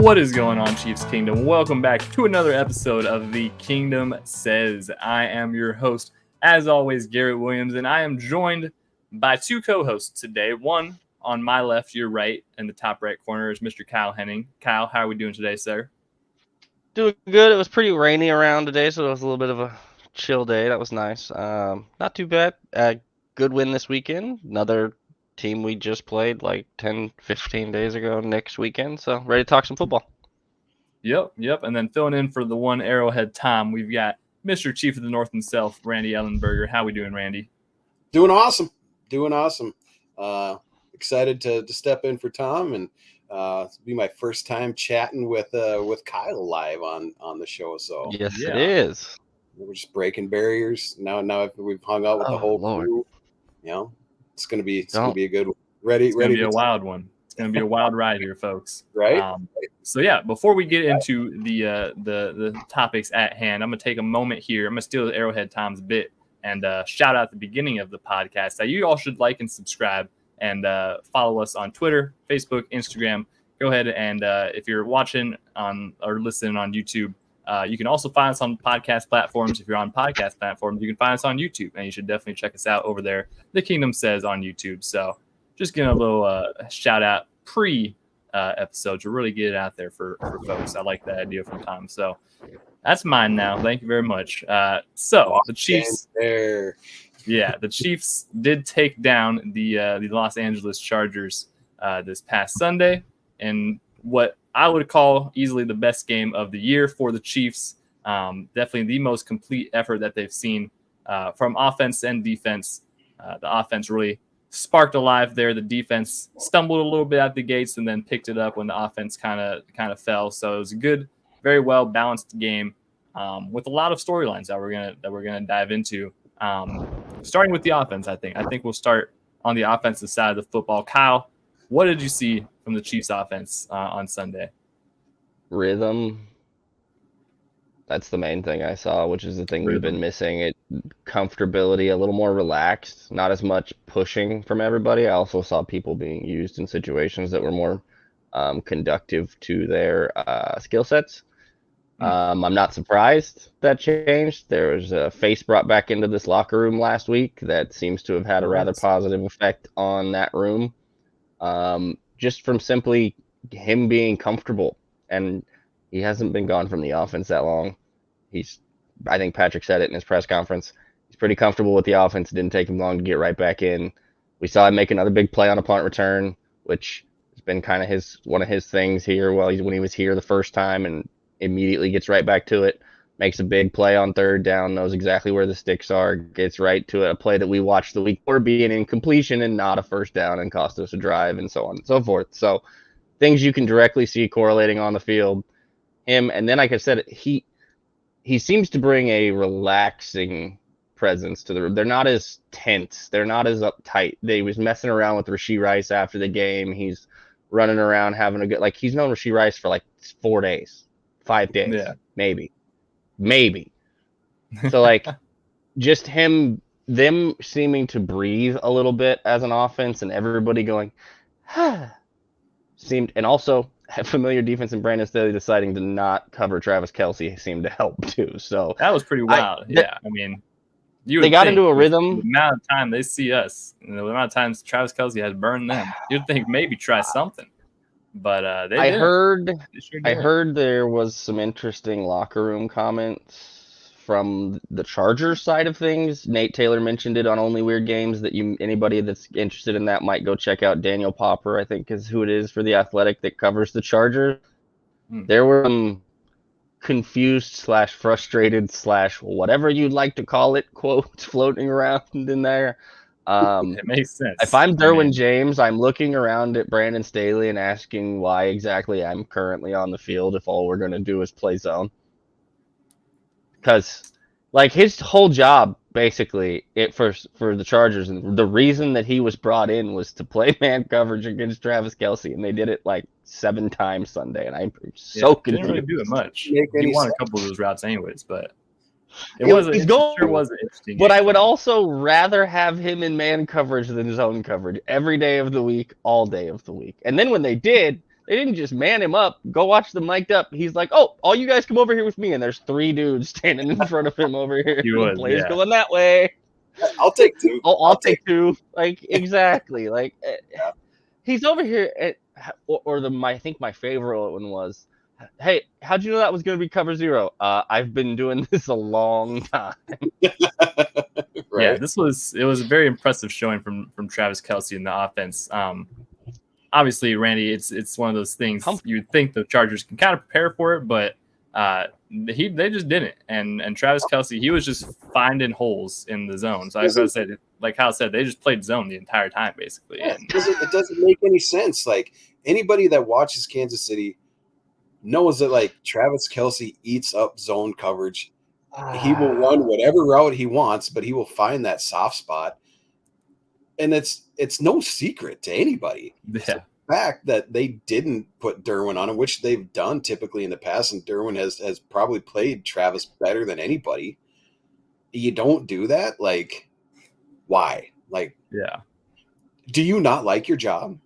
What is going on, Chiefs Kingdom? Welcome back to another episode of The Kingdom Says. I am your host, as always, Garrett Williams, and I am joined by two co-hosts today. One on my left, your right, in the top right corner is Mr. Kyle Henning. Kyle, how are we doing today, sir? Doing good. It was pretty rainy around today, so it was a little bit of a chill day. That was nice. Not too bad. Good win this weekend. Another team we just played like 10, 15 days ago next weekend. So ready to talk some football. Yep. And then filling in for the one Arrowhead Tom, we've got Mr. Chief of the North and South, Randy Ellenberger. How we doing, Randy? Doing awesome. Excited to step in for Tom and it'll be my first time chatting with Kyle live on the show. So yes, yeah. It is. We're just breaking barriers now. We've hung out with the whole crew. You know, it's gonna be a good one. Ready to be a wild one. It's gonna be a wild ride here, folks. Right. So yeah, before we get into the topics at hand, I'm gonna take a moment here. I'm gonna steal Arrowhead Tom's bit and shout out at the beginning of the podcast that you all should like and subscribe and follow us on Twitter, Facebook, Instagram. Go ahead and if you're watching on or listening on YouTube, you can also find us on podcast platforms. If you're on podcast platforms, you can find us on YouTube, and you should definitely check us out over there. The Kingdom Says on YouTube. So just getting a little shout out pre-episode to really get it out there for folks. I like that idea from Tom. So that's mine now. Thank you very much. So the Chiefs. Yeah, the Chiefs did take down the Los Angeles Chargers this past Sunday, and what I would call easily the best game of the year for the Chiefs. Definitely the most complete effort that they've seen from offense and defense. The offense really sparked alive there. The defense stumbled a little bit at the gates and then picked it up when the offense kind of fell. So it was a good, very well balanced game with a lot of storylines that we're gonna dive into. Starting with the offense, I think we'll start on the offensive side of the football. Kyle, what did you see from the Chiefs offense on Sunday? Rhythm. That's the main thing I saw, which is the thing we've been missing. Comfortability, a little more relaxed, not as much pushing from everybody. I also saw people being used in situations that were more conductive to their skill sets. I'm not surprised that changed. There was a face brought back into this locker room last week that seems to have had a rather positive effect on that room. Just from simply him being comfortable, and he hasn't been gone from the offense that long. I think Patrick said it in his press conference. He's pretty comfortable with the offense. It didn't take him long to get right back in. We saw him make another big play on a punt return, which has been kind of one of his things here. When he was here the first time and immediately gets right back to it, makes a big play on third down, knows exactly where the sticks are, gets right to it. A play that we watched the week before be an incompletion and not a first down and cost us a drive and so on and so forth. So things you can directly see correlating on the field. Him, and then like I said, he seems to bring a relaxing presence to the room. They're not as tense. They're not as uptight. They was messing around with Rashee Rice after the game. He's running around having a good, like he's known Rashee Rice for like 4 days, 5 days, yeah. maybe. So like just them seeming to breathe a little bit as an offense and everybody going, seemed, and also a familiar defense in Brandon Staley deciding to not cover Travis Kelce seemed to help too. So that was pretty wild. I mean, they got into a rhythm. The amount of time they see us, and the amount of times Travis Kelce has burned them, you'd think maybe try something. But I heard there was some interesting locker room comments from the Chargers side of things. Nate Taylor mentioned it on Only Weird Games that anybody that's interested in that might go check out. Daniel Popper, I think, is who it is for The Athletic that covers the Chargers. There were some confused / frustrated / whatever you'd like to call it quotes floating around in there. It makes sense. If I'm Derwin James, I'm looking around at Brandon Staley and asking why exactly I'm currently on the field if all we're going to do is play zone. Because, like, his whole job, basically, for the Chargers, and the reason that he was brought in was to play man coverage against Travis Kelce, and they did it, like, 7 times Sunday, and I'm so confused. Didn't really do it much. He won a couple of those routes anyways, but it was interesting. But I would also rather have him in man coverage than zone coverage every day of the week, all day of the week. And then when they did, They didn't just man him up. Go watch the mic'd up. He's like, oh, all you guys come over here with me. And there's 3 dudes standing in front of him over here. The play's going that way. I'll take 2. I'll take 2. Like, exactly. Like, he's over here. I think my favorite one was, hey, how'd you know that was going to be cover 0? I've been doing this a long time. Right. Yeah, it was a very impressive showing from Travis Kelce in the offense. Obviously, Randy, it's one of those things you'd think the Chargers can kind of prepare for it, but they just didn't. And Travis Kelce, he was just finding holes in the zone. So I was going to say, like Kyle said, they just played zone the entire time, basically. Yeah, it doesn't make any sense. Like, anybody that watches Kansas City knows that, like, Travis Kelce eats up zone coverage. He will run whatever route he wants, but he will find that soft spot. And it's no secret to anybody. Yeah. So the fact that they didn't put Derwin on him, which they've done typically in the past, and Derwin has probably played Travis better than anybody. You don't do that? Like, why? Like, yeah. Do you not like your job?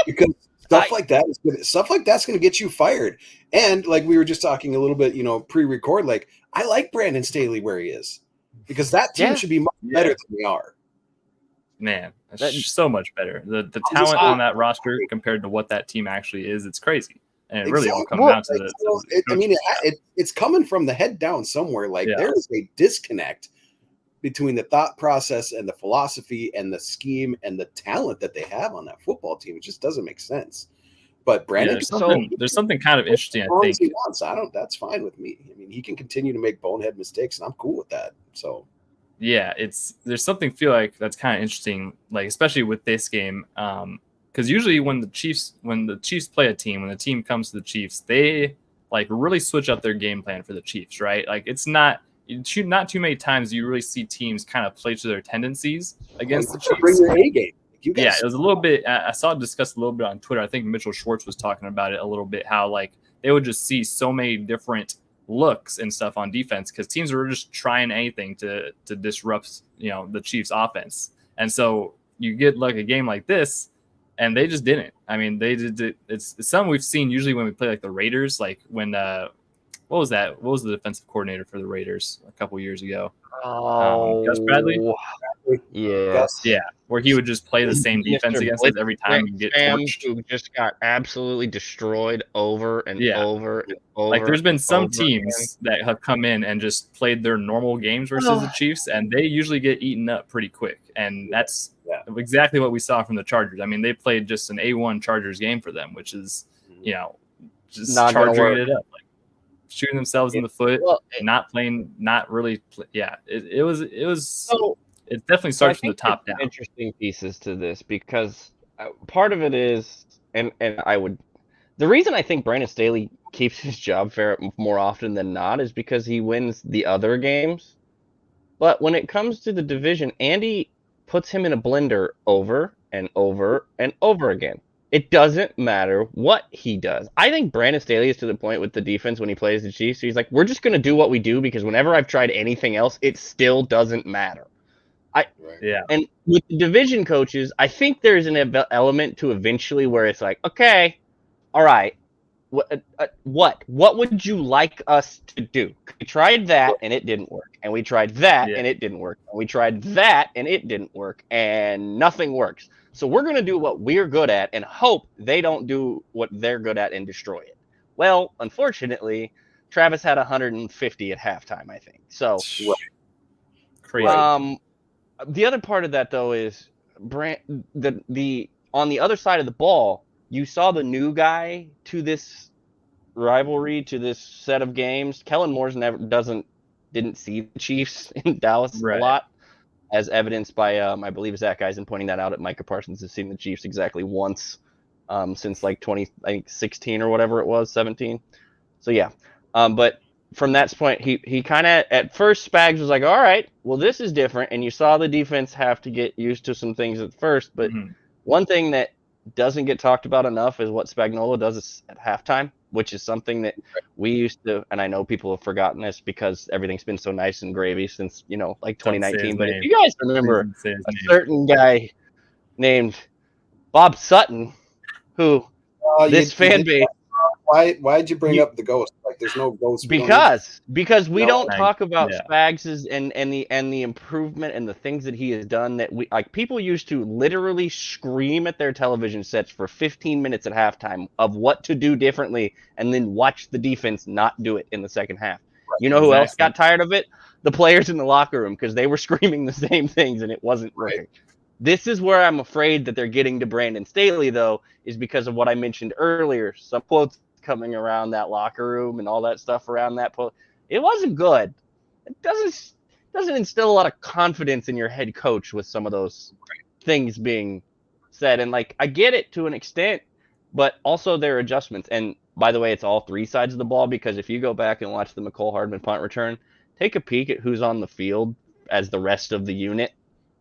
Because stuff like that's going to get you fired. And like we were just talking a little bit, pre-record, like, I like Brandon Staley where he is, because that team should be much better than they are. Man, that's so much better. The talent on that roster compared to what that team actually is, it's crazy. And it really all comes down to it's coming from the head down somewhere. Like, there is a disconnect between the thought process and the philosophy and the scheme and the talent that they have on that football team. It just doesn't make sense. But Brandon, there's something kind of interesting. I think he wants. That's fine with me. I mean, he can continue to make bonehead mistakes, and I'm cool with that. So. Yeah, there's something feel like that's kind of interesting, like especially with this game, because usually when the Chiefs play a team, when the team comes to the Chiefs, they like really switch up their game plan for the Chiefs, right? Like it's not too many times you really see teams kind of play to their tendencies against the Chiefs. Bring your A game. Yeah, it was a little bit. I saw it discussed a little bit on Twitter. I think Mitchell Schwartz was talking about it a little bit. How like they would just see so many different looks and stuff on defense because teams were just trying anything to disrupt the Chiefs offense. And so you get like a game like this and they just didn't. I mean, they did. It's something we've seen usually when we play like the Raiders, like when what was the defensive coordinator for the Raiders a couple years ago? Gus Bradley. Yeah, where he would just play the same defense against us every time and get torched. Who just got absolutely destroyed over and over and over. Like there's been some teams that have come in and just played their normal games versus the Chiefs, and they usually get eaten up pretty quick. And that's exactly what we saw from the Chargers. I mean, they played just an A1 Chargers game for them, which is just not charging it up. Like, shooting themselves in the foot, not playing, not really. It definitely starts from the top down. Interesting pieces to this because part of it is, and the reason I think Brandon Staley keeps his job fair more often than not is because he wins the other games. But when it comes to the division, Andy puts him in a blender over and over and over again. It doesn't matter what he does. I think Brandon Staley is to the point with the defense when he plays the Chiefs. He's like, we're just going to do what we do because whenever I've tried anything else, it still doesn't matter. And with the division coaches, I think there's an element to eventually where it's like, okay, all right, what would you like us to do? We tried that and it didn't work, and we tried that and it didn't work, and we tried that and it didn't work, and nothing works. So we're going to do what we're good at and hope they don't do what they're good at and destroy it. Well, unfortunately, Travis had 150 at halftime, I think. So, crazy. The other part of that, though, is the on the other side of the ball, you saw the new guy to this rivalry, to this set of games. Kellen Moore's didn't see the Chiefs in Dallas a lot, as evidenced by I believe Zach Eisen pointing that out at Micah Parsons has seen the Chiefs exactly once since like 2016 or whatever it was, 17. So yeah, but from that point, he kind of at first Spags was like, all right, well this is different, and you saw the defense have to get used to some things at first. But one thing that doesn't get talked about enough is what Spagnuolo does at halftime, which is something that we used to, and I know people have forgotten this because everything's been so nice and gravy since, like 2019. But if you guys remember a certain guy named Bob Sutton, who This fan base. Why'd you bring up the ghost? Like, there's no ghost. Because we don't like, talk about Spags' and the improvement and the things that he has done that we like. People used to literally scream at their television sets for 15 minutes at halftime of what to do differently, and then watch the defense not do it in the second half. You know who else got tired of it? The players in the locker room, because they were screaming the same things and it wasn't working. This is where I'm afraid that they're getting to Brandon Staley, though, is because of what I mentioned earlier. Some quotes coming around that locker room and all that stuff around that post. It wasn't good. It doesn't instill a lot of confidence in your head coach with some of those things being said. And like, I get it to an extent, but also there are adjustments. And by the way, it's all three sides of the ball, because if you go back and watch the McCole Hardman punt return, take a peek at who's on the field as the rest of the unit.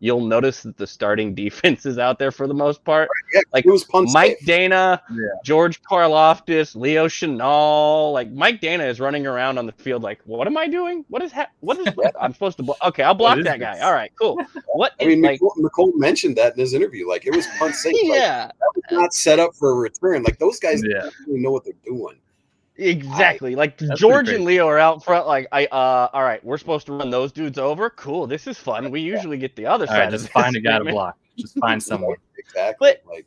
You'll notice that the starting defense is out there for the most part. Yeah, like Mike Dana, George Karlaftis, Leo Chenal. Like Mike Dana is running around on the field like, what am I doing? What is I'm supposed to okay, I'll block that guy. All right, cool. McCole mentioned that in his interview. Like, it was punt safe. Yeah. Like, that was not set up for a return. Like, those guys don't really know what they're doing. Exactly. George and Leo are out front. Like, all right, we're supposed to run those dudes over. Cool. This is fun. We usually get the other side. Just find a guy to block. Just find someone. Exactly. But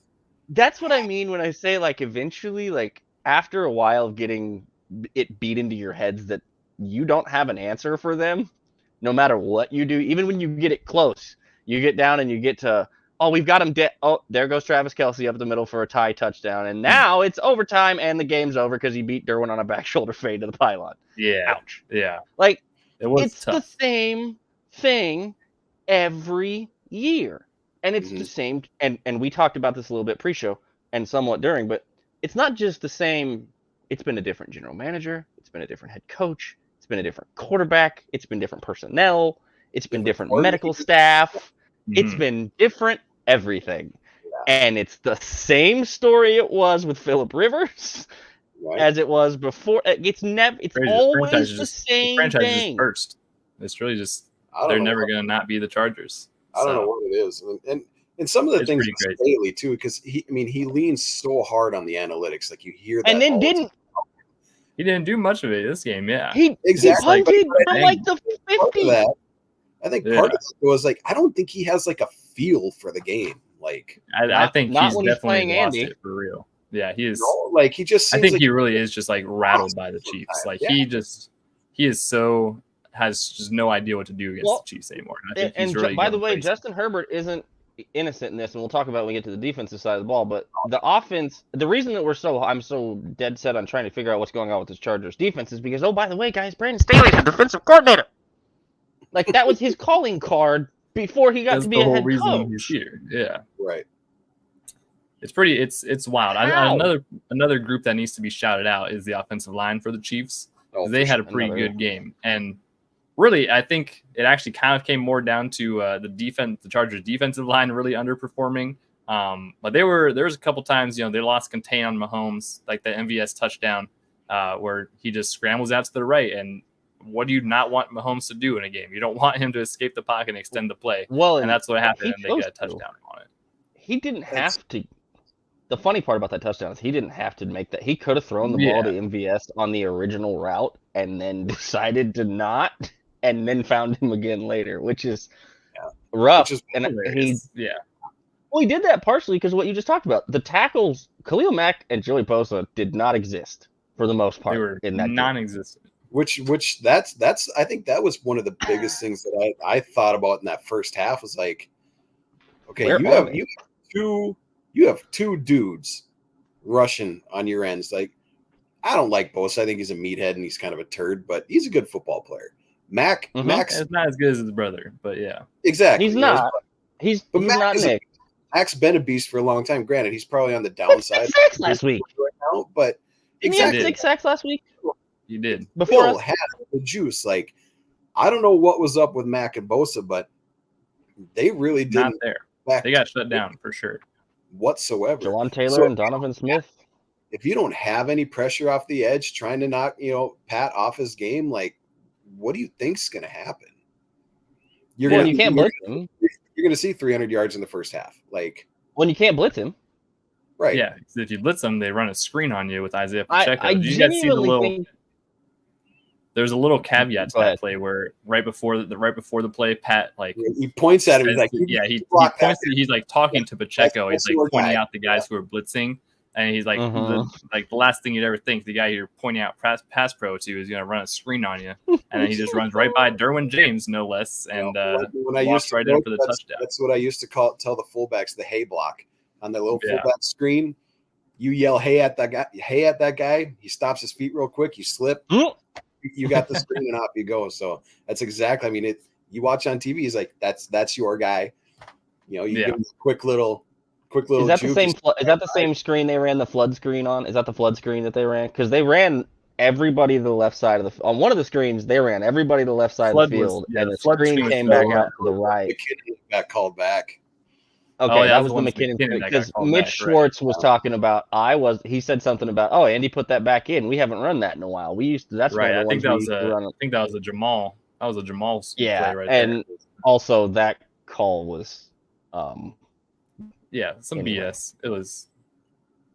that's what I mean when I say, like, eventually, like, after a while of getting it beat into your heads that you don't have an answer for them, no matter what you do, even when you get it close, you get down and you get to, we've got him dead. Oh, there goes Travis Kelce up the middle for a tie touchdown. And now it's overtime and the game's over because he beat Derwin on a back shoulder fade to the pylon. Yeah. Ouch. Yeah. Like, it's tough. The same thing every year. And it's the same. And we talked about this a little bit pre-show and somewhat during, but it's not just the same. It's been a different general manager. It's been a different head coach. It's been a different quarterback. It's been different personnel. It's been different medical staff. It's been different everything. And it's the same story it was with Phillip Rivers as it was before. It's always the same franchise thing. Is cursed. It's really just they're never going to not be the Chargers. I don't know what it is. And some of the things with Staley too, because he leans so hard on the analytics. Like, you hear that. And then he didn't do much of it this game, He punted for like the 50. I think part of it was like, I don't think he has like a feel for the game. Like, I think he's definitely playing lost Andy. it for real. Yeah, he is. Like, he just. I think he really is just like rattled by the Chiefs. Like, he has just no idea what to do against the Chiefs anymore. And I think he's really. By the way, Justin Herbert isn't innocent in this, and we'll talk about when we get to the defensive side of the ball. But the offense, the reason that I'm so dead set on trying to figure out what's going on with this Chargers defense is because, by the way, guys, Brandon Staley's the defensive coordinator. Like, that was his calling card before he got to be a head coach. He's here. Yeah. Right. It's pretty. It's wild. Another group that needs to be shouted out is the offensive line for the Chiefs. They had a pretty good game, and really, I think it actually kind of came more down to the Chargers defensive line really underperforming. But there was a couple times, they lost contain on Mahomes, like the MVS touchdown, where he just scrambles out to the right. And what do you not want Mahomes to do in a game? You don't want him to escape the pocket and extend the play. Well, and that's what happened, and they got a touchdown on it. He didn't have to. The funny part about that touchdown is he didn't have to make that. He could have thrown the ball to MVS on the original route and then decided to not, and then found him again later, which is rough. Well, he did that partially because of what you just talked about. The tackles, Khalil Mack and Joey Bosa, did not exist for the most part. They were in that non-existent. Which that's I think that was one of the biggest things that I thought about in that first half was like, okay, you have two dudes rushing on your ends. Like, I don't like Bosa. I think he's a meathead and he's kind of a turd, but he's a good football player. Max is not as good as his brother, but yeah. Exactly. He's not. He's not Nick. Mac's been a beast for a long time. Granted, he's probably on the downside. 6 sacks last week. Right now, but didn't he have 6 sacks last week? You did. Before had the juice. Like, I don't know what was up with Mac and Bosa, but they really didn't. Not there. They got shut down for sure. Whatsoever. Jawan Taylor and Donovan Smith. If you don't have any pressure off the edge, trying to knock, Pat off his game, like, what do you think's going to happen? You can't blitz him. You're going to see 300 yards in the first half. Like, when you can't blitz him. Right. Yeah, if you blitz them, they run a screen on you with Isaiah Pacheco. I Did you guys see the little? think... There's a little caveat to Go ahead. that play where right before the play, Pat he points at him. He's says- like, he points. He's like talking to Pacheco. That's He's your like pointing guy. out the guys who are blitzing, and he's like Mhm. the last thing you'd ever think the guy you're pointing out pass pro to is going to run a screen on you, and then he just runs right by Derwin James, no less, and when I walks used to right in coach, for the touchdown. That's what I used to tell the fullbacks, the hay block on the little Yeah. fullback screen. You yell hey at that guy. He stops his feet real quick. You slip. You got the screen and off you go. So that's exactly. I mean, you watch on TV. He's like, that's your guy. You know, you give him a quick little. Is that the juke. same? Is that the same screen they ran the flood screen on? Is that the flood screen that they ran? Because they ran everybody to the left side of on one of the screens. They ran everybody to the left side of the field, and the screen came back out to the right. McKinnon got called back. Okay, that was the McKinnon because Mitch Schwartz was talking about. He said something about, Andy put that back in. We haven't run that in a while. We used to. That's right. one of the ones I think that was a Jamal. That was a Jamal play right and there. Also that call was, some BS. It was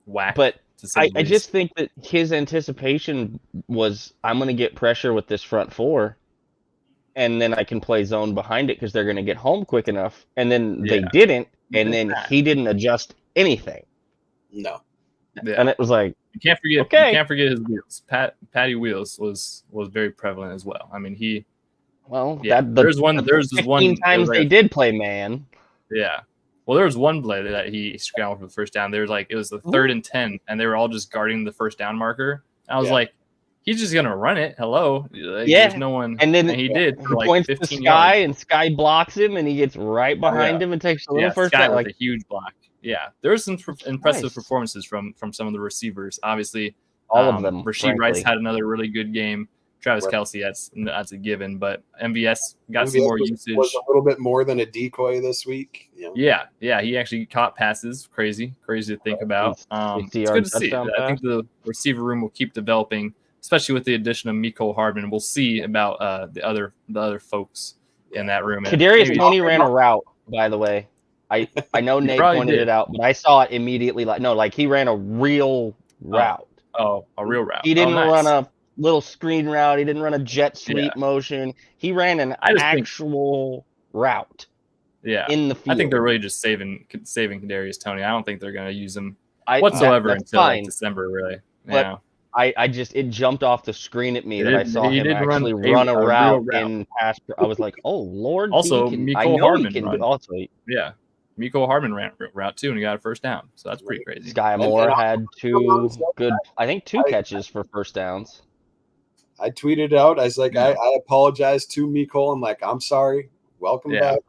whack. But I just think that his anticipation was, I'm going to get pressure with this front four, and then I can play zone behind it because they're going to get home quick enough. And then they didn't. And then he didn't adjust anything. No. Yeah. And it was like, you can't forget his wheels. Patty wheels was very prevalent as well. I mean, there's one times they did play man. Yeah. Well, there was one play that he scrambled for the first down. There was it was the 3rd and 10, and they were all just guarding the first down marker. I was like, he's just gonna run it. Hello. There's no one. And then he did. For he points 15 to Sky, yards. and Sky blocks him, and he gets right behind him and takes a little first Sky down. with a huge block. Yeah, there was some impressive performances from some of the receivers. Obviously, all of them. Rasheed Rice had another really good game. Travis Kelce, that's a given. But MVS got some more usage. Was a little bit more than a decoy this week. Yeah, he actually caught passes. Crazy to think about. It's good to see. I think the receiver room will keep developing, especially with the addition of Mecole Hardman. We'll see about the other folks in that room. Kadarius Toney ran a route, by the way. I know Nate pointed it out, but I saw it immediately. He ran a real route. A real route. He didn't run a little screen route. He didn't run a jet sweep motion. He ran an actual route. Yeah, in the field. I think they're really just saving Kadarius Toney. I don't think they're going to use him whatsoever until December, really. But it jumped off the screen at me that I saw him actually run a route in pass. I was like, oh Lord. Also, Mecole Hardman Mecole Hardman ran a route too, and he got a first down. So that's pretty crazy. Sky Moore had two catches for first downs. I tweeted out. I was like, I apologize to Mecole. I'm like, I'm sorry. Welcome back.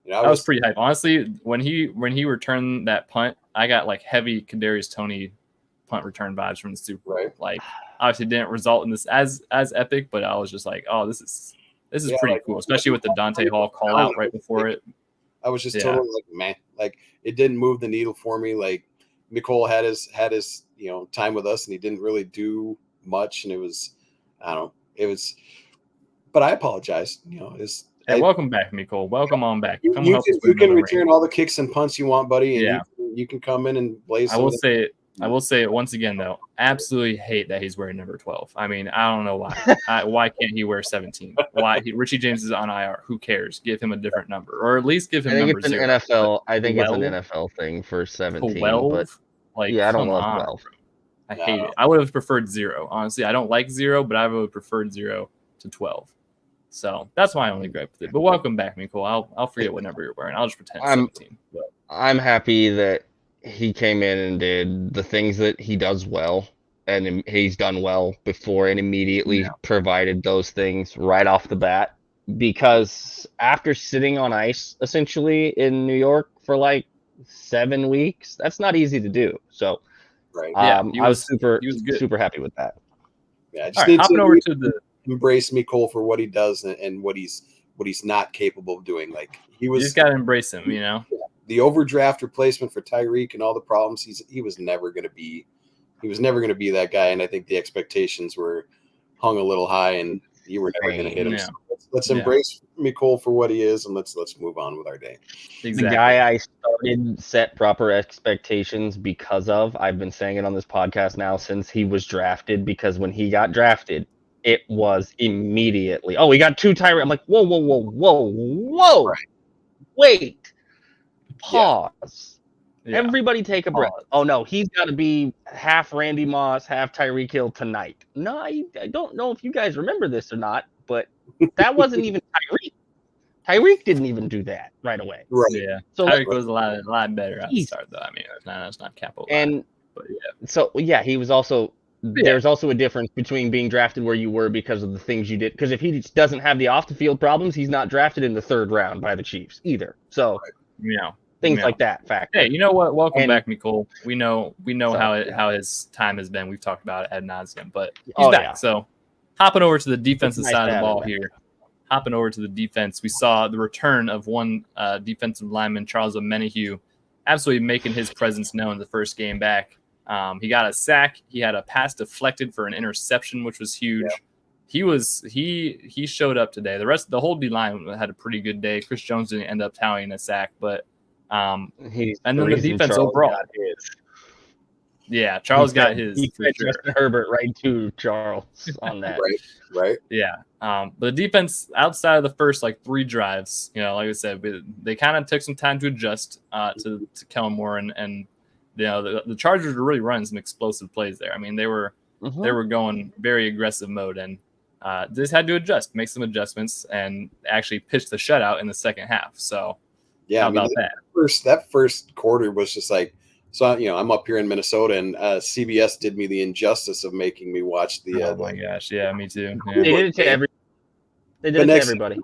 That was pretty hype. Honestly, when he returned that punt, I got heavy Kadarius Toney punt return vibes from the Super Bowl. Right. Obviously didn't result in this as epic, but I was just like, oh, this is pretty cool, especially with the Dante Hall call out right before it. I was just totally man, it didn't move the needle for me. Mecole had his time with us, and he didn't really do much, and it was, but I apologize. Welcome back, Mecole. Welcome on back. You can return all the kicks and punts you want, buddy, and you can come in and blaze. I will say it once again, though. Absolutely hate that he's wearing number 12. I mean, I don't know why. Why can't he wear 17? Why? Richie James is on IR. Who cares? Give him a different number, or at least give him number 0. I think it's an NFL thing for 17. 12? But I don't love 12. I hate it. I would have preferred 0. Honestly, I don't like 0, but I would have preferred 0 to 12. So that's my only gripe with it. But welcome back, Mecole. I'll forget what number you're wearing. I'll just pretend 17. I'm happy that he came in and did the things that he does well, and he's done well before, and immediately provided those things right off the bat. Because after sitting on ice essentially in New York for 7 weeks, that's not easy to do. So, I was super happy with that. Yeah, I just need to embrace Mecole for what he does and what he's not capable of doing. You just got to embrace him, The overdraft replacement for Tyreek and all the problems, he was never going to be that guy, and I think the expectations were hung a little high, and you were never going to hit him. Yeah. So let's embrace Mecole for what he is, and let's move on with our day. The guy I started set proper expectations because of. I've been saying it on this podcast now since he was drafted, because when he got drafted, it was immediately, we got 2 Tyree. I'm like, whoa. Right. Wait. Pause. Yeah. Everybody take a breath. Oh, no, he's got to be half Randy Moss, half Tyreek Hill tonight. No, I don't know if you guys remember this or not, but that wasn't even Tyreek. Tyreek didn't even do that right away. Right. Yeah. So Tyreek was a lot better at the start, though. I mean, that's not capital. And but yeah. So he was also. There's also a difference between being drafted where you were because of the things you did. Because if he doesn't have the off the field problems, he's not drafted in the 3rd round by the Chiefs either. So things like that. Fact. Hey, you know what? Welcome back, Mecole. We know how his time has been. We've talked about it ad nauseum, but he's back. Yeah. So hopping over to the defensive side of the ball here. Hopping over to the defense, we saw the return of one defensive lineman, Charles Omenihu, absolutely making his presence known the first game back. He got a sack. He had a pass deflected for an interception, which was huge. Yeah. He showed up today. The whole D line had a pretty good day. Chris Jones didn't end up tallying a sack, but and then the defense overall. Yeah, Charles got his. He fit Justin Herbert right to Charles on that. Right. Yeah. But the defense outside of the first 3 drives, like I said, they kind of took some time to adjust to Kellen Moore and the Chargers were really running some explosive plays there. I mean, they were going very aggressive mode, and just had to adjust, make some adjustments, and actually pitch the shutout in the second half. So how about that? That first quarter was just like. So, I'm up here in Minnesota, and CBS did me the injustice of making me watch the. Oh my gosh! Yeah, me too. Yeah. They did it to everybody.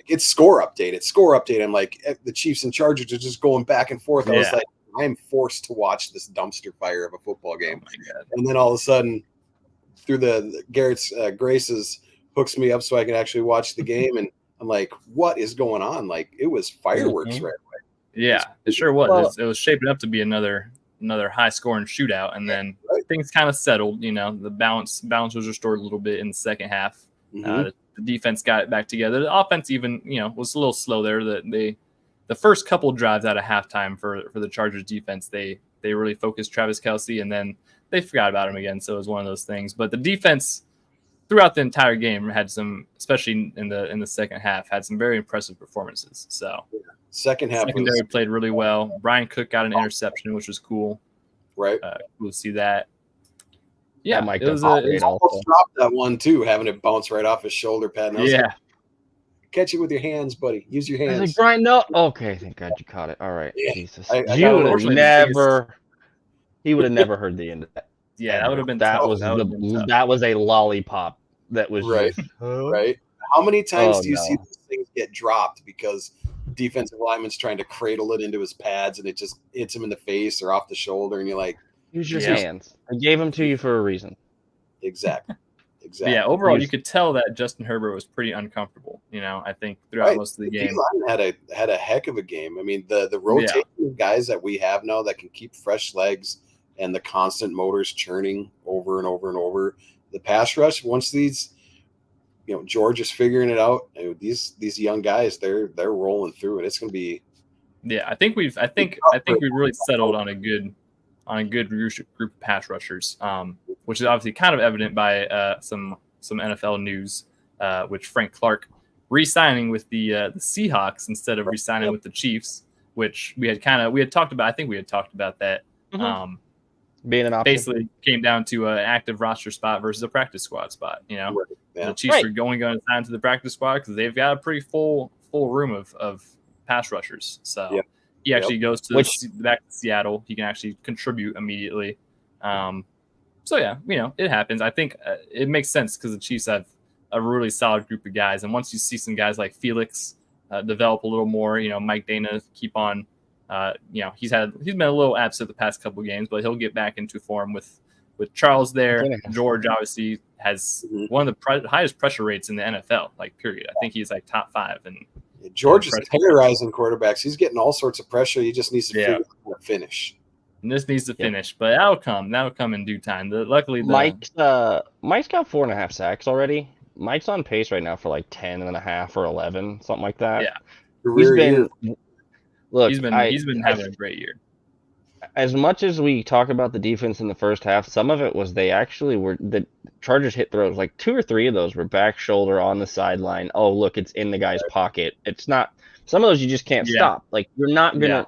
It's score update. I'm like, the Chiefs and Chargers are just going back and forth. I was like, I'm forced to watch this dumpster fire of a football game. Oh my God. And then all of a sudden, through the Garrett's graces, hooks me up so I can actually watch the game, and I'm like, what is going on? Like, it was fireworks right away. Yeah, it sure was. Well, it was shaping up to be another high-scoring shootout, and then things kind of settled. The balance was restored a little bit in the second half. The defense got it back together. The offense even, was a little slow there. The first couple drives out of halftime for the Chargers defense, they really focused Travis Kelce, and then they forgot about him again. So it was one of those things. But the defense throughout the entire game had some, especially in the second half, had some very impressive performances. So. Secondary played really well. Brian Cook got an interception, which was cool. Right. Cool to see that. Yeah, Mike it almost dropped that one too, having it bounce right off his shoulder pad. And I was like, catch it with your hands, buddy. Use your hands. I was like, Brian, no. Okay, thank God you caught it. All right. Yeah. Jesus. He would have never heard the end of that. Yeah, that would have been that tough. That was a lollipop. That was right. Right. How many times do you see these things get dropped because defensive lineman's trying to cradle it into his pads and it just hits him in the face or off the shoulder, and you're like, use your hands. I gave them to you for a reason. Exactly. Yeah, overall you could tell that Justin Herbert was pretty uncomfortable, I think throughout most of the game. D-line had a heck of a game. I mean, the rotation of guys that we have now that can keep fresh legs and the constant motors churning over and over and over. The pass rush, once these George is figuring it out. These young guys, they're rolling through, and it's going to be. Yeah, I think we've really settled on a good group of pass rushers, which is obviously kind of evident by some NFL news, which Frank Clark re-signing with the Seahawks instead of re-signing with the Chiefs, which we had talked about. I think we had talked about that. Being an option. Basically came down to an active roster spot versus a practice squad spot. The Chiefs are going to sign to the practice squad because they've got a pretty full room of pass rushers. So he actually goes back to Seattle. He can actually contribute immediately. It happens. I think it makes sense because the Chiefs have a really solid group of guys, and once you see some guys like Felix develop a little more, Mike Dana keep on. He's been a little absent the past couple of games, but he'll get back into form with Charles there. George obviously has one of the highest pressure rates in the NFL, period. I think he's top 5. And George is terrorizing quarterbacks. He's getting all sorts of pressure. He just needs to figure out how to finish. And this needs to finish, but that'll come in due time. Luckily, Mike's got 4.5 sacks already. Mike's on pace right now for like 10.5 or 11, something like that. Yeah. He's been look. He's been having a great year. As much as we talk about the defense in the first half, some of it was they actually were the Chargers hit throws. Like 2 or 3 of those were back shoulder on the sideline. Oh, look, it's in the guy's pocket. It's not. Some of those you just can't stop. Like you're not gonna. Yeah.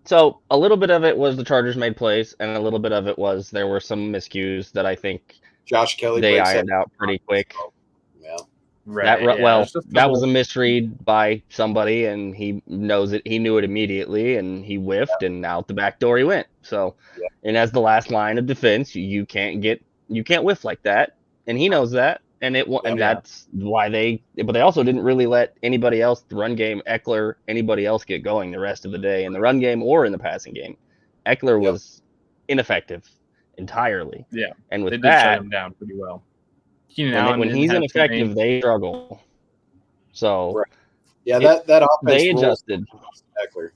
So a little bit of it was the Chargers made plays, and a little bit of it was there were some miscues that I think Josh Kelly they ironed out pretty quick. Yeah. Right. That was a misread by somebody, and he knows it. He knew it immediately, and he whiffed, and out the back door he went. So, and as the last line of defense, you can't whiff like that, and he knows that, and that's why but they also didn't really let anybody else, the run game, Eckler, anybody else get going the rest of the day in the run game or in the passing game. Eckler was ineffective entirely. Yeah, and with they did that, shut him down pretty well. When he's ineffective, they struggle. So, that offense they adjusted. Eckler.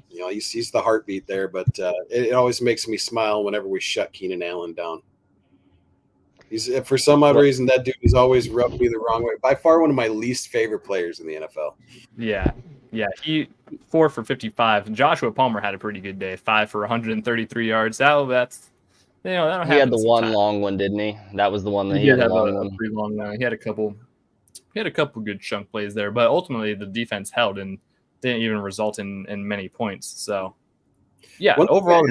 You know, he's the heartbeat there, but it always makes me smile whenever we shut Keenan Allen down. He's for some odd reason that dude has always rubbed me the wrong way. By far, one of my least favorite players in the NFL. Yeah. He 4 for 55. Joshua Palmer had a pretty good day. 5 for 133 yards. That's. He had the one long one, didn't he? That was the one that he had a pretty long one. He had a couple good chunk plays there, but ultimately the defense held and didn't even result in many points. So, overall,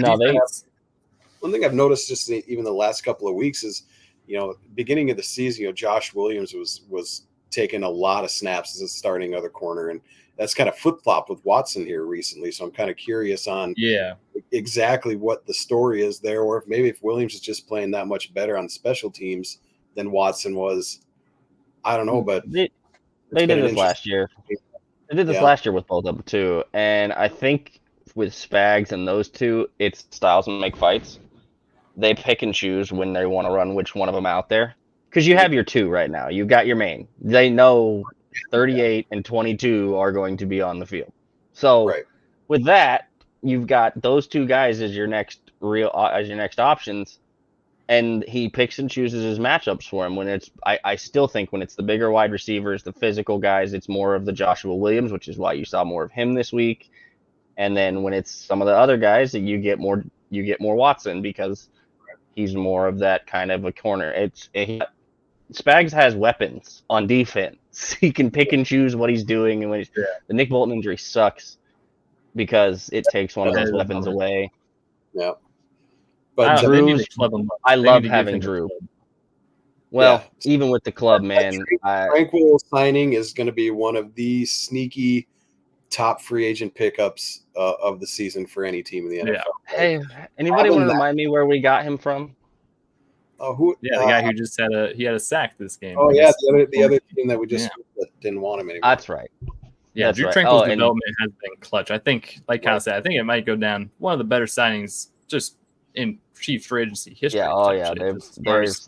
one thing I've noticed just even the last couple of weeks is, beginning of the season, Josh Williams was taking a lot of snaps as a starting other corner, and that's kind of flip-flopped with Watson here recently. So I'm kind of curious on exactly what the story is there, or if Williams is just playing that much better on special teams than Watson was. I don't know, but they did this last year. They did this last year with both of them too, and I think with Spags and those two, it's styles and make fights. They pick and choose when they want to run which one of them out there, because you have your two right now. You got your main. They know 38 and 22 are going to be on the field. So with that, you've got those two guys as your next options, and he picks and chooses his matchups for him. When I still think when it's the bigger wide receivers, the physical guys, it's more of the Joshua Williams, which is why you saw more of him this week. And then when it's some of the other guys, you get more Watson, because he's more of that kind of a corner. Spags has weapons on defense. He can pick and choose what he's doing, and the Nick Bolton injury sucks because it takes one of those weapons away. Yeah, but I love having Drew. Well, even with the club, man, Tranquil signing is going to be one of the sneaky top free agent pickups of the season for any team in the NFL. Yeah. Hey, anybody want to remind me where we got him from? The guy who just had a sack this game. Oh yeah, the other team that we just didn't want him anymore. That's right. Yeah, Drew Tranquil's development has been clutch. I think, like Kyle said, I think it might go down one of the better signings just in Chiefs free agency history.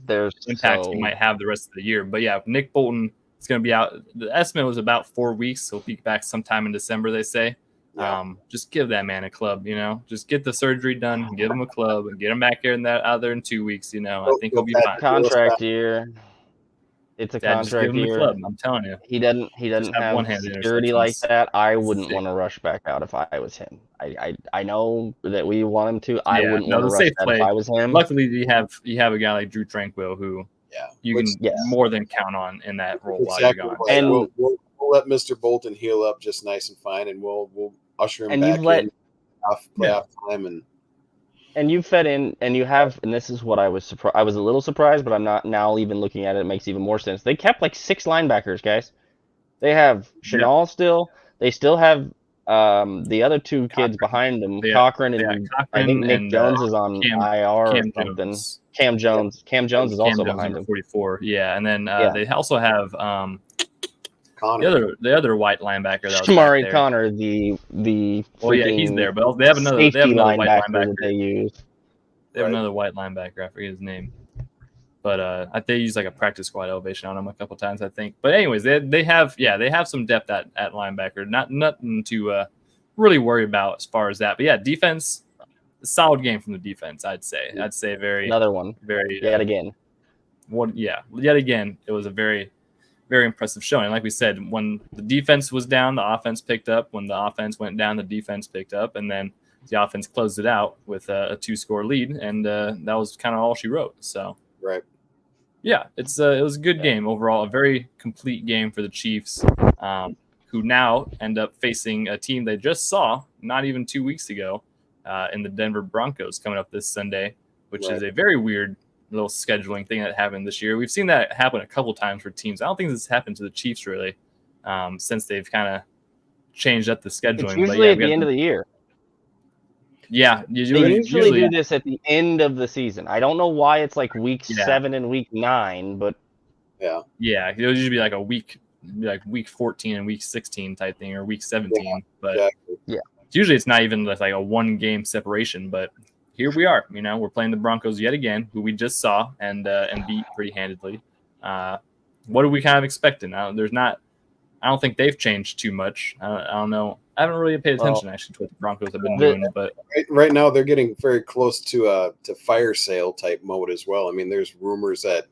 There's impact he might have the rest of the year. But yeah, Nick Bolton is going to be out. The estimate was about 4 weeks. So he'll be back sometime in December, they say. Just give that man a club, just get the surgery done, give him a club, and get him back there out there in 2 weeks. I think he'll be fine. Contract year. It's a contract year. Club, I'm telling you. He doesn't have security like that. I wouldn't want to rush back out if I was him. I know that we want him to. I wouldn't want to rush that if I was him. Luckily, you have a guy like Drew Tranquil who you can more than count on in that role while you're gone. And we'll let Mr. Bolton heal up just nice and fine, and we'll usher him back in playoff time. And you fed in, and you have, and this is what I was surprised. I was a little surprised, but I'm not now. Even looking at it, it makes even more sense. They kept like 6 linebackers, guys. They have Chenal still. They still have the other 2 kids behind them, Cochran and I think Nick Jones is on IR or something. Cam Jones is also behind them. 44. Yeah, and then they also have the other white linebacker. Shamari Connor, the he's there, but they have another white linebacker that they use. They have another white linebacker. I forget his name, but they use like a practice squad elevation on him a couple times, I think. But anyways, they have some depth at linebacker. Nothing to really worry about as far as that. But yeah, defense, solid game from the defense. I'd say very another one very yet again. yet again, it was a very, very impressive showing. Like we said, when the defense was down, the offense picked up. When the offense went down, the defense picked up, and then the offense closed it out with a 2-score lead, and that was kind of all she wrote. So, right. Yeah, it was a good game overall, a very complete game for the Chiefs, who now end up facing a team they just saw not even 2 weeks ago in the Denver Broncos coming up this Sunday, which is a very weird little scheduling thing that happened this year. We've seen that happen a couple times for teams. I don't think this has happened to the Chiefs really since they've kind of changed up the scheduling. It's usually at the end of the year. Yeah, they usually do this at the end of the season. I don't know why it's like week 7 and week 9, but yeah, it'll usually be like a week, like week 14 and week 16 type thing, or week 17. But usually it's not even like a 1-game separation. But here we are. We're playing the Broncos yet again, who we just saw and beat pretty handedly. What are we kind of expecting? I don't think they've changed too much. I don't know. I haven't really paid attention actually to what the Broncos have been doing, but right now they're getting very close to fire sale type mode as well. I mean, there's rumors that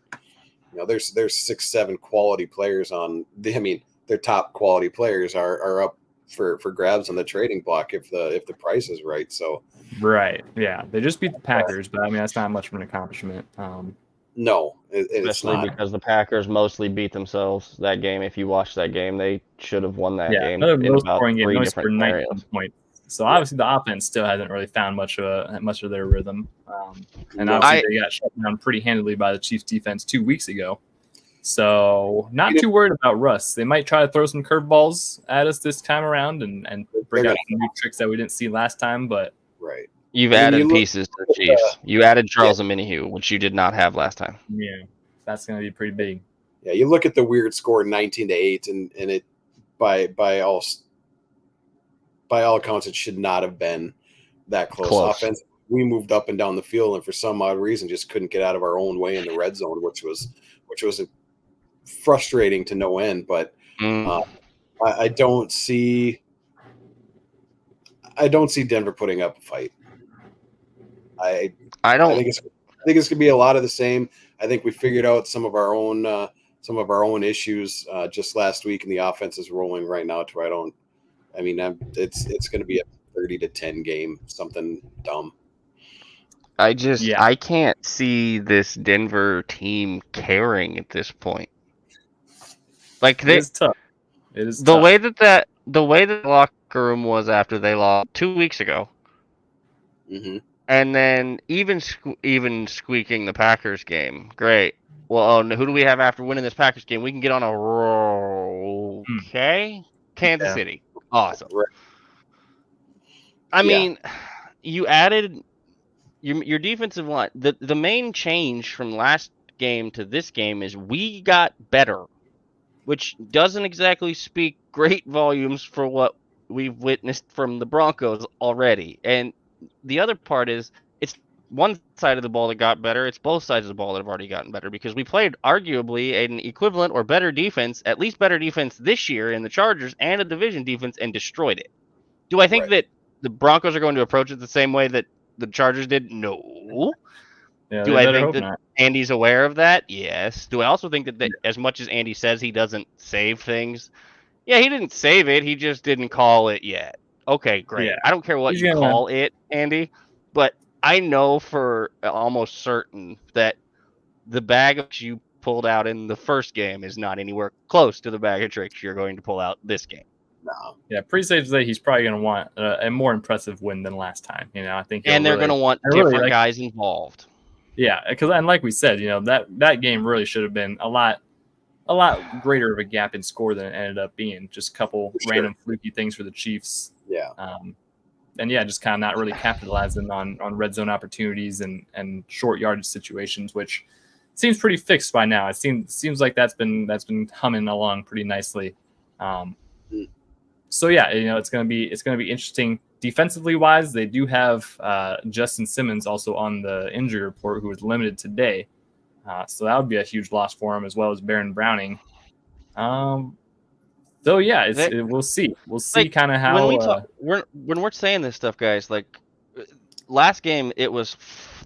there's 6-7 quality players on. Their top quality players are up for grabs on the trading block if the price is right. So they just beat the Packers, but that's not much of an accomplishment. No, especially because the Packers mostly beat themselves that game. If you watch that game, they should have won that game in about 3 different scenarios. Points. So obviously the offense still hasn't really found much of their rhythm, and obviously they got shut down pretty handily by the Chiefs defense 2 weeks ago. So not too worried about Russ. They might try to throw some curveballs at us this time around and bring out some new tricks that we didn't see last time, but You've added pieces to the Chiefs. You added Charles Omenihu, which you did not have last time. Yeah, that's going to be pretty big. Yeah, you look at the weird score 19-8, and it by all accounts, it should not have been that close. Offense, we moved up and down the field, and for some odd reason, just couldn't get out of our own way in the red zone, which was frustrating to no end. But I don't see Denver putting up a fight. I think it's gonna be a lot of the same. I think we figured out some of our own issues just last week, and the offense is rolling right now. It's gonna be a 30-10 game, something dumb. I can't see this Denver team caring at this point. Like it is tough. It is the way that the locker room was after they lost 2 weeks ago. Mm-hmm. And then even squeaking the Packers game, great. Well, who do we have after winning this Packers game? We can get on a roll. Okay, Kansas City, awesome. Right. I mean, you added your defensive line. The main change from last game to this game is we got better, which doesn't exactly speak great volumes for what we've witnessed from the Broncos already. And the other part is it's one side of the ball that got better. It's both sides of the ball that have already gotten better because we played arguably an equivalent or better defense, at least better defense this year in the Chargers and a division defense, and destroyed it. Do I think that the Broncos are going to approach it the same way that the Chargers did? No. Yeah, do I think that Andy's aware of that? Yes. Do I also think that as much as Andy says he doesn't save things, he didn't save it. He just didn't call it yet. Okay, great. Yeah. I don't care what you call it, Andy, but I know for almost certain that the bag of tricks you pulled out in the first game is not anywhere close to the bag of tricks you're going to pull out this game. No. Yeah, pretty safe to say he's probably going to want a more impressive win than last time. I think, and they're going to want different guys involved. Yeah, and like we said, that game really should have been a lot greater of a gap in score than it ended up being. Just a couple random fluky things for the Chiefs. Yeah. Just kind of not really capitalizing on red zone opportunities and short yardage situations, which seems pretty fixed by now. It seems like that's been humming along pretty nicely. So it's gonna be interesting defensively wise. They do have Justin Simmons also on the injury report, who was limited today. So that would be a huge loss for him, as well as Baron Browning. We'll see. We'll see kind of how when we're saying this stuff, guys. Like last game, it was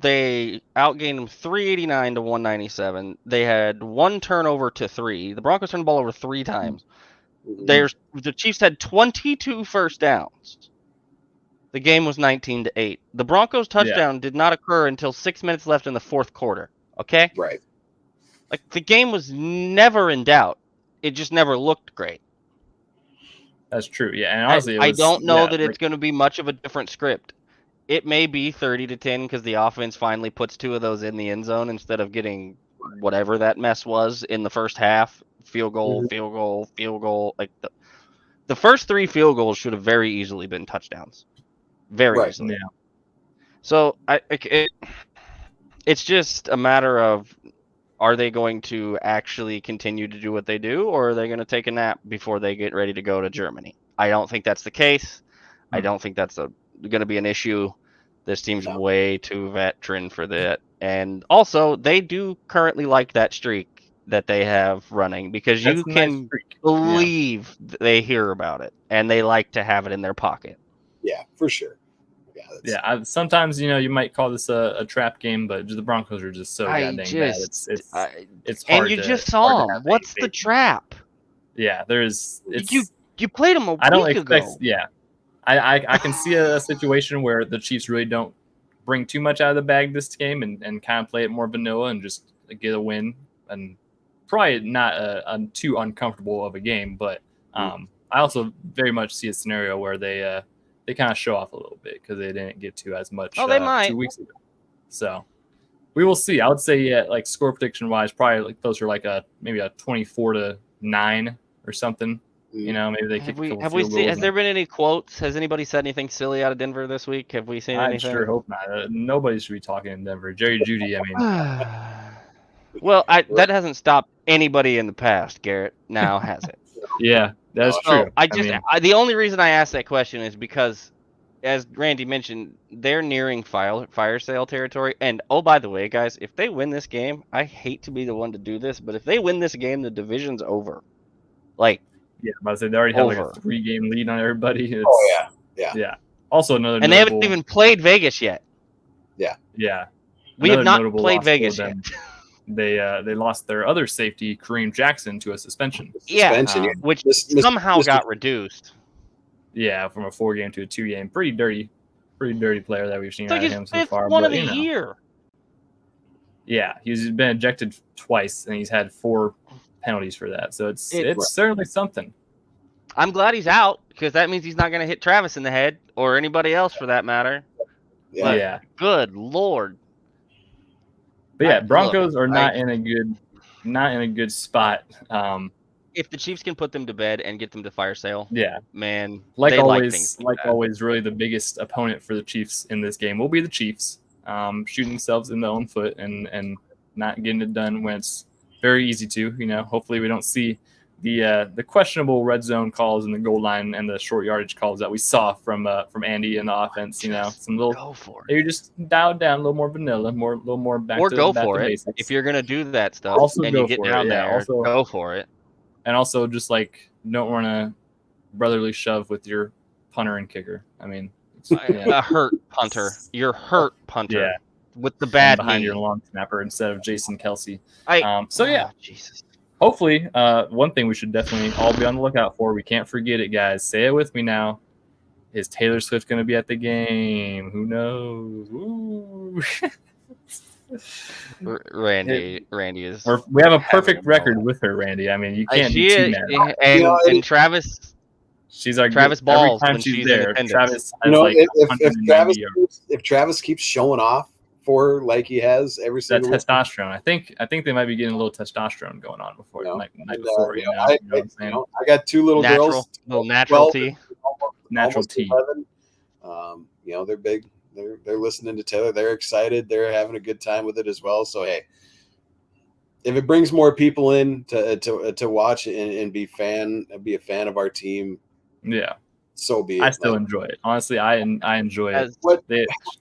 they outgained them 389 to 197. They had 1 turnover to 3. The Broncos turned the ball over 3 times. The Chiefs had 22 first downs. The game was 19-8. The Broncos touchdown did not occur until 6 minutes left in the fourth quarter. Okay? Right. Like, the game was never in doubt. It just never looked great. That's true. Yeah, and honestly, I don't know that it's going to be much of a different script. It may be 30-10 because the offense finally puts 2 of those in the end zone instead of getting whatever that mess was in the first half. Field goal, field goal, field goal. Like, the first 3 field goals should have very easily been touchdowns. Very easily. Yeah. So it's just a matter of, are they going to actually continue to do what they do, or are they going to take a nap before they get ready to go to Germany? I don't think that's the case. I don't think that's going to be an issue. This team's way too veteran for that. And also, they do currently like that streak that they have running, because you can believe they hear about it, and they like to have it in their pocket. Yeah, for sure. Sometimes you might call this a trap game, but the Broncos are just so goddamn bad. It's hard. And you just saw them. What's the trap? Yeah, there's. You played them a week ago. Yeah, I can see a situation where the Chiefs really don't bring too much out of the bag this game and kind of play it more vanilla and just get a win, and probably not a too uncomfortable of a game. But I also very much see a scenario where they kind of show off a little bit because they didn't get to as much they might. 2 weeks ago. So we will see. I would say like score prediction wise, probably like those are like maybe a 24-9 or something. Maybe they could. Has there been any quotes? Has anybody said anything silly out of Denver this week? Have we seen anything? I sure hope not. Nobody should be talking in Denver. Jerry Jeudy, I mean. Well, that hasn't stopped anybody in the past, Garrett. Now has it? Yeah, that's true. The only reason I asked that question is because, as Randy mentioned, they're nearing fire sale territory. And oh, by the way, guys, if they win this game, I hate to be the one to do this, but if they win this game, the division's over. Like, yeah, but I said they already have like a 3-game lead on everybody. Yeah. Also and they haven't even played Vegas yet. Yeah. We have not played Vegas yet. They lost their other safety, Kareem Jackson, to a suspension. Which somehow got reduced. Yeah, from a 4-game to a 2-game. Pretty dirty player that we've seen out of him so far. One of the year. Yeah, he's been ejected twice, and he's had 4 penalties for that. So it's certainly something. I'm glad he's out, because that means he's not going to hit Travis in the head, or anybody else for that matter. Yeah. Good Lord. But yeah, Broncos are not in a good spot. If the Chiefs can put them to bed and get them to fire sale, man, like always, really the biggest opponent for the Chiefs in this game will be the Chiefs, shooting themselves in their own foot and not getting it done when it's very easy to. Hopefully we don't see the questionable red zone calls in the goal line and the short yardage calls that we saw from Andy in the offense. Some little go for it. Maybe just dial down a little more vanilla, a little more back or to go for it basics. if you're gonna do that stuff. Also and go you get for down it. there. Also, go for it. And also just like don't run a brotherly shove with your punter and kicker. I mean, a hurt punter. You're hurt punter. Yeah. With the bad behind knee. your long snapper instead of Jason Kelsey. Jesus. Hopefully, one thing we should definitely all be on the lookout for. We can't forget it, guys. Say it with me now. Is Taylor Swift going to be at the game? Who knows? Ooh. Randy is. We have a perfect record with her, Randy. I mean, you can't be too mad. And Travis. She's our Travis balls every time when she's there. Travis has if Travis keeps showing off for her like he has every single testosterone. I think they might be getting a little testerone going on before night before. I got 2 little girls, natural tea. Natural tea. They're big. They're listening to Taylor. They're excited. They're having a good time with it as well. So hey, if it brings more people in to watch and be a fan of our team, so be it. I still enjoy it. Honestly, I enjoy it.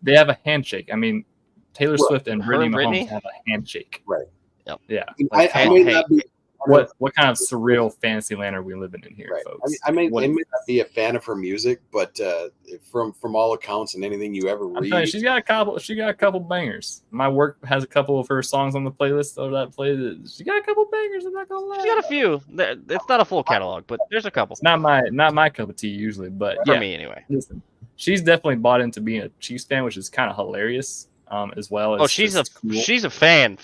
They have a handshake. I mean, Taylor Swift and Brittany Mahomes have a handshake. Right. Yep. Yeah. what kind of surreal fantasy land are we living in here, right. folks? I may not be a fan of her music, but from all accounts and anything you ever read, she's got a couple bangers. My work has a couple of her songs on the playlist of that playlist. She got a couple bangers. I'm not gonna lie. She got a few. It's not a full catalog, but there's a couple. It's not my cup of tea usually, but for yeah, me anyway. Listen, she's definitely bought into being a Chiefs fan, which is kind of hilarious. As well as she's a fan.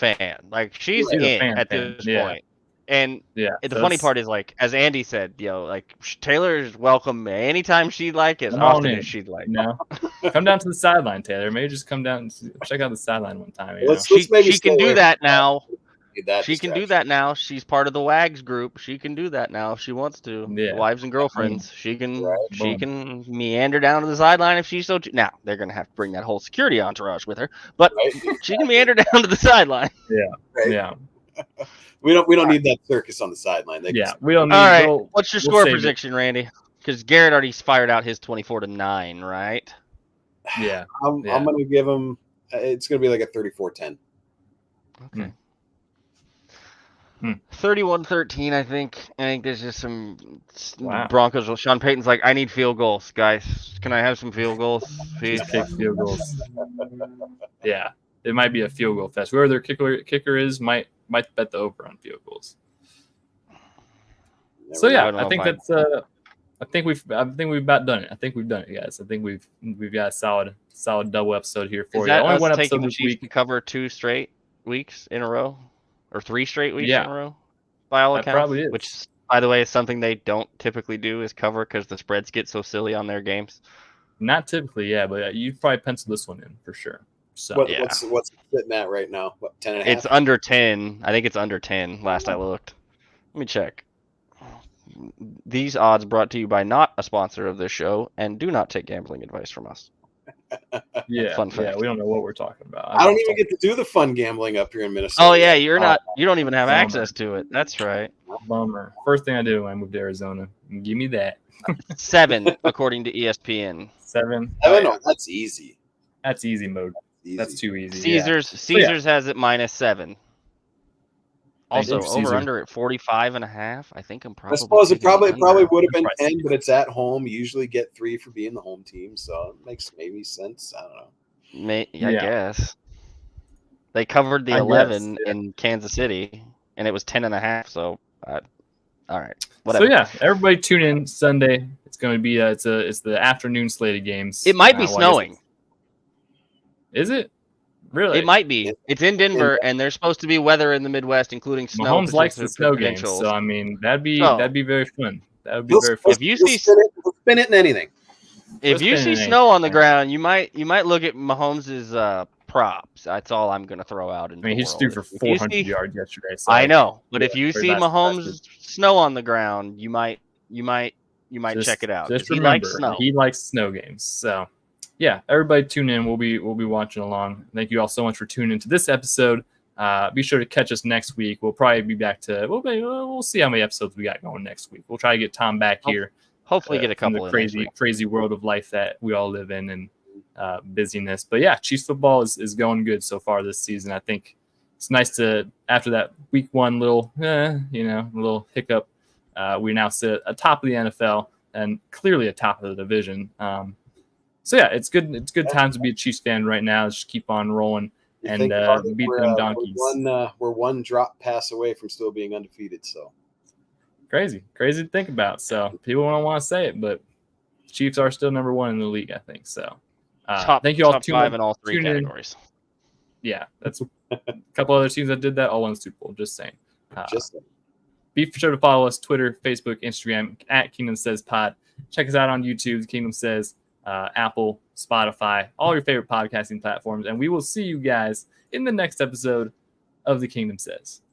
Like she's a in fan at this yeah. point. And yeah, the funny part is, like, as Andy said, like Taylor's welcome anytime she'd like, as often as she'd like. No, come down to the sideline, Taylor. Maybe just come down and check out the sideline one time. She can do that now. She can do that now. She's part of the WAGs group. She can do that now if she wants to. Yeah. Wives and girlfriends. She can meander down to the sideline if she's so. Now they're gonna have to bring that whole security entourage with her, but she can meander down to the sideline. Yeah, right? Yeah. We don't need that circus on the sideline. We don't need. All right. What's your score prediction, Randy? Because Garrett already fired out his 24-9, right? Yeah. I'm going to give him. It's going to be like a 34-10. Okay. 31-13, I think. I think there's just some Broncos. Sean Payton's like, I need field goals, guys. Can I have some field goals? Please kick field goals. Yeah, it might be a field goal fest. Whoever their kicker is might bet the over on field goals. So yeah, I think that's. I think we've about done it. I think we've done it, guys. I think we've got a solid double episode here for you. Only one episode this week to cover 2 straight weeks in a row. Or 3 straight weeks in a row, by all accounts. Probably is. Which, by the way, is something they don't typically do is cover because the spreads get so silly on their games. Not typically, yeah, but you'd probably pencil this one in for sure. So what's it sitting at right now? What, 10.5? It's under 10. I think it's under 10. Last I looked. Let me check. These odds brought to you by not a sponsor of this show, and do not take gambling advice from us. Fun fact. We don't know what we're talking about. I don't even get to do the fun gambling up here in Minnesota. Oh yeah, you're not. You don't even have access to it. That's right. Bummer. First thing I did when I moved to Arizona. Give me that. 7 according to ESPN. 7. No, that's easy. That's easy mode. That's too easy. Caesars has it -7. Also, over under at 45.5. I think I'm probably. I suppose it probably would have been 10, but it's at home. You usually get 3 for being the home team, so it makes maybe sense. I don't know. I guess they covered the 11 in Kansas City, and it was 10.5. So, all right, whatever. So yeah, everybody tune in Sunday. It's going to be it's the afternoon slate of games. It might be snowing. Is it? Really? It might be. It's in Denver, and there's supposed to be weather in the Midwest, including snow. Mahomes likes the snow games, so I mean that'd be very fun. That would be very fun. If you see spin it in anything, if you see snow on the ground, you might look at Mahomes' props. That's all I'm going to throw out. I mean, he just threw for 400 yards yesterday. So I know, but if you see Mahomes' snow on the ground, you might check it out. Just remember, he likes snow games. So. Yeah, everybody tune in. We'll be watching along. Thank you all so much for tuning into this episode. Be sure to catch us next week. We'll probably be back to we'll see how many episodes we got going next week. We'll try to get Tom back here. Hopefully get a couple from the crazy world of life that we all live in and busyness. But yeah, Chiefs football is going good so far this season. I think it's nice to after that week 1 little hiccup. We now sit atop of the NFL and clearly atop of the division. So yeah, it's good. It's good time to be a Chiefs fan right now. Let's just keep on rolling and beat them donkeys. We're one drop pass away from still being undefeated. So crazy to think about. So people don't want to say it, but Chiefs are still number 1 in the league, I think. So thank you all. Top 5 in all 3 categories. Yeah, that's a couple other teams that did that all won the Super Bowl. Just saying. Be sure to follow us: Twitter, Facebook, Instagram at Kingdom Says Pod. Check us out on YouTube. Kingdom Says. Apple, Spotify, all your favorite podcasting platforms. And we will see you guys in the next episode of The Kingdom Says.